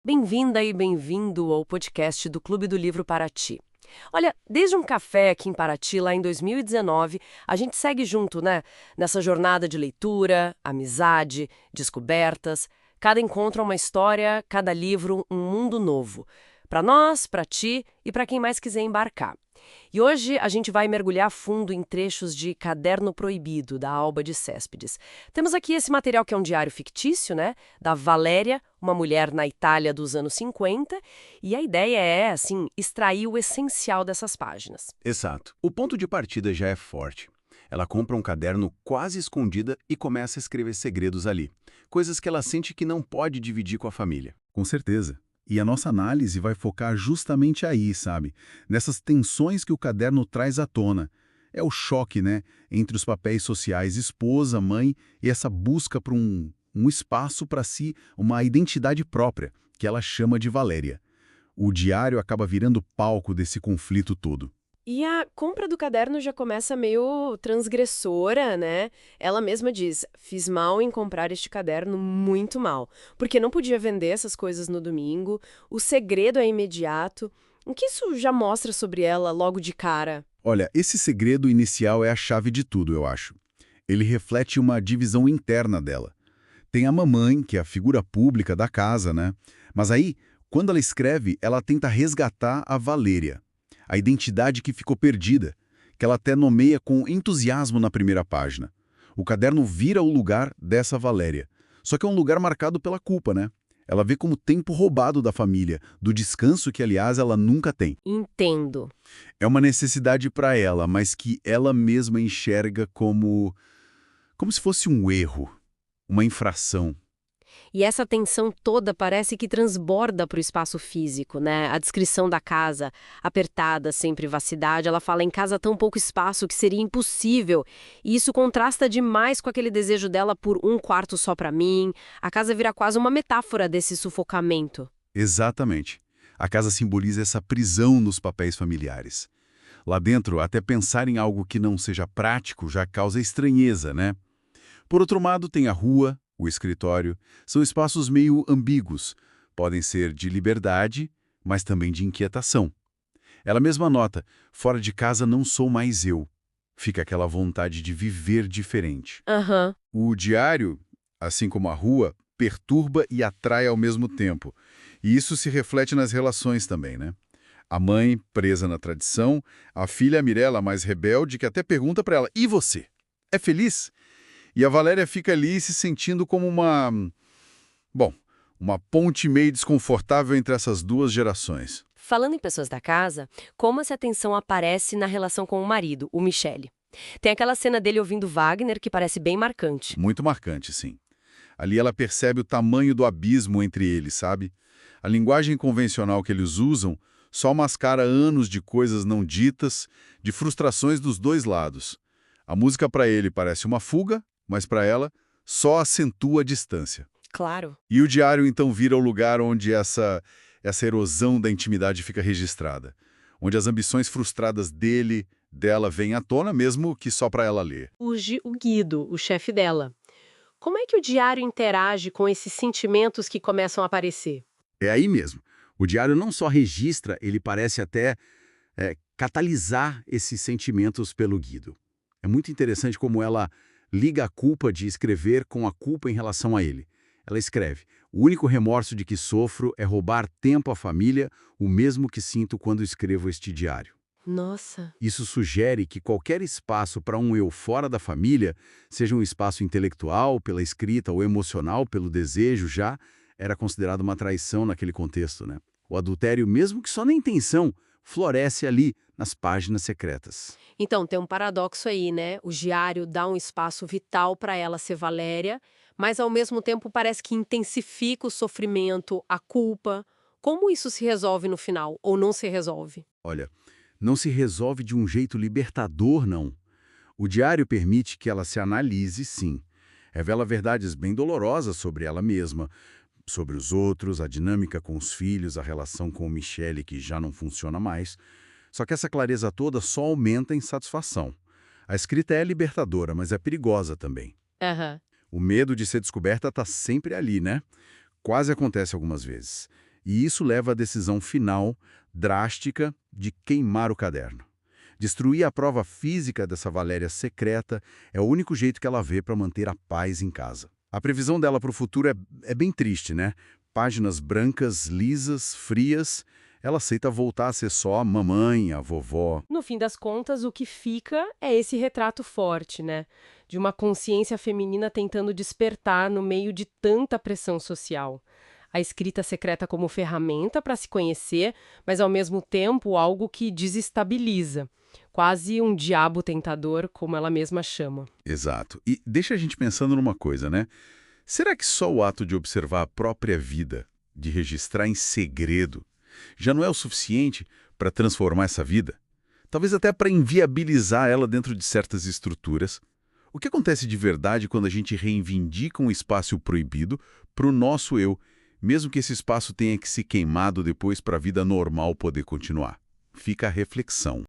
Bem-vinda e bem-vindo ao podcast do Clube do Livro Paraty. Olha, desde um café aqui em Paraty, lá em 2019, a gente segue junto, né? Nessa jornada de leitura, amizade, descobertas. Cada encontro é uma história, cada livro um mundo novo. Para nós, para ti e para quem mais quiser embarcar. E hoje a gente vai mergulhar fundo em trechos de Caderno Proibido, da Alba de Céspedes. Temos aqui esse material que é um diário fictício, né? Da Valéria, uma mulher na Itália dos anos 50, e a ideia é, assim, extrair o essencial dessas páginas. Exato. O ponto de partida já é forte. Ela compra um caderno quase escondida e começa a escrever segredos ali. Coisas que ela sente que não pode dividir com a família. Com certeza. E a nossa análise vai focar justamente aí, sabe? Nessas tensões que o caderno traz à tona. É o choque, né? Entre os papéis sociais esposa, mãe e essa busca por um espaço para si, uma identidade própria, que ela chama de Valéria. O diário acaba virando palco desse conflito todo. E a compra do caderno já começa meio transgressora, né? Ela mesma diz: fiz mal em comprar este caderno, muito mal, porque não podia vender essas coisas no domingo, o segredo é imediato. O que isso já mostra sobre ela logo de cara? Olha, esse segredo inicial é a chave de tudo, eu acho. Ele reflete uma divisão interna dela. Tem a mamãe, que é a figura pública da casa, né? Mas aí, quando ela escreve, ela tenta resgatar a Valéria, a identidade que ficou perdida, que ela até nomeia com entusiasmo na primeira página. O caderno vira o lugar dessa Valéria. Só que é um lugar marcado pela culpa, né? Ela vê como tempo roubado da família, do descanso que, aliás, ela nunca tem. Entendo. É uma necessidade para ela, mas que ela mesma enxerga como se fosse um erro, uma infração. E essa tensão toda parece que transborda para o espaço físico, né? A descrição da casa, apertada, sem privacidade, ela fala em casa tão pouco espaço que seria impossível. E isso contrasta demais com aquele desejo dela por um quarto só para mim. A casa vira quase uma metáfora desse sufocamento. Exatamente. A casa simboliza essa prisão nos papéis familiares. Lá dentro, até pensar em algo que não seja prático já causa estranheza, né? Por outro lado, tem a rua, o escritório. São espaços meio ambíguos. Podem ser de liberdade, mas também de inquietação. Ela mesma nota, fora de casa não sou mais eu. Fica aquela vontade de viver diferente. Aham. O diário, assim como a rua, perturba e atrai ao mesmo tempo. E isso se reflete nas relações também, né? A mãe, presa na tradição, a filha Mirella, mais rebelde, que até pergunta para ela, e você? É feliz? E a Valéria fica ali se sentindo como bom, uma ponte meio desconfortável entre essas duas gerações. Falando em pessoas da casa, como essa tensão aparece na relação com o marido, o Michele? Tem aquela cena dele ouvindo Wagner que parece bem marcante. Muito marcante, sim. Ali ela percebe o tamanho do abismo entre eles, sabe? A linguagem convencional que eles usam só mascara anos de coisas não ditas, de frustrações dos dois lados. A música para ele parece uma fuga, mas para ela só acentua a distância. Claro. E o diário então vira o lugar onde essa erosão da intimidade fica registrada, onde as ambições frustradas dela vêm à tona, mesmo que só para ela ler. O Guido, o chefe dela. Como é que o diário interage com esses sentimentos que começam a aparecer? É aí mesmo. O diário não só registra, ele parece até catalisar esses sentimentos pelo Guido. É muito interessante como ela liga a culpa de escrever com a culpa em relação a ele. Ela escreve: o único remorso de que sofro é roubar tempo à família, o mesmo que sinto quando escrevo este diário. Nossa. Isso sugere que qualquer espaço para um eu fora da família, seja um espaço intelectual, pela escrita, ou emocional, pelo desejo já, era considerado uma traição naquele contexto, né? O adultério, mesmo que só na intenção, floresce ali, nas páginas secretas. Então, tem um paradoxo aí, né? O diário dá um espaço vital para ela ser Valéria, mas ao mesmo tempo parece que intensifica o sofrimento, a culpa. Como isso se resolve no final? Ou não se resolve? Olha, não se resolve de um jeito libertador, não. O diário permite que ela se analise, sim. Revela verdades bem dolorosas sobre ela mesma, sobre os outros, a dinâmica com os filhos, a relação com o Michele, que já não funciona mais. Só que essa clareza toda só aumenta a insatisfação. A escrita é libertadora, mas é perigosa também. Aham. O medo de ser descoberta está sempre ali, né? Quase acontece algumas vezes. E isso leva à decisão final, drástica, de queimar o caderno. Destruir a prova física dessa Valéria secreta é o único jeito que ela vê para manter a paz em casa. A previsão dela para o futuro é bem triste, né? Páginas brancas, lisas, frias. Ela aceita voltar a ser só a mamãe, a vovó. No fim das contas, o que fica é esse retrato forte, né? De uma consciência feminina tentando despertar no meio de tanta pressão social. A escrita secreta como ferramenta para se conhecer, mas ao mesmo tempo algo que desestabiliza. Quase um diabo tentador, como ela mesma chama. Exato. E deixa a gente pensando numa coisa, né? Será que só o ato de observar a própria vida, de registrar em segredo, já não é o suficiente para transformar essa vida? Talvez até para inviabilizar ela dentro de certas estruturas. O que acontece de verdade quando a gente reivindica um espaço proibido para o nosso eu, mesmo que esse espaço tenha que ser queimado depois para a vida normal poder continuar? Fica a reflexão.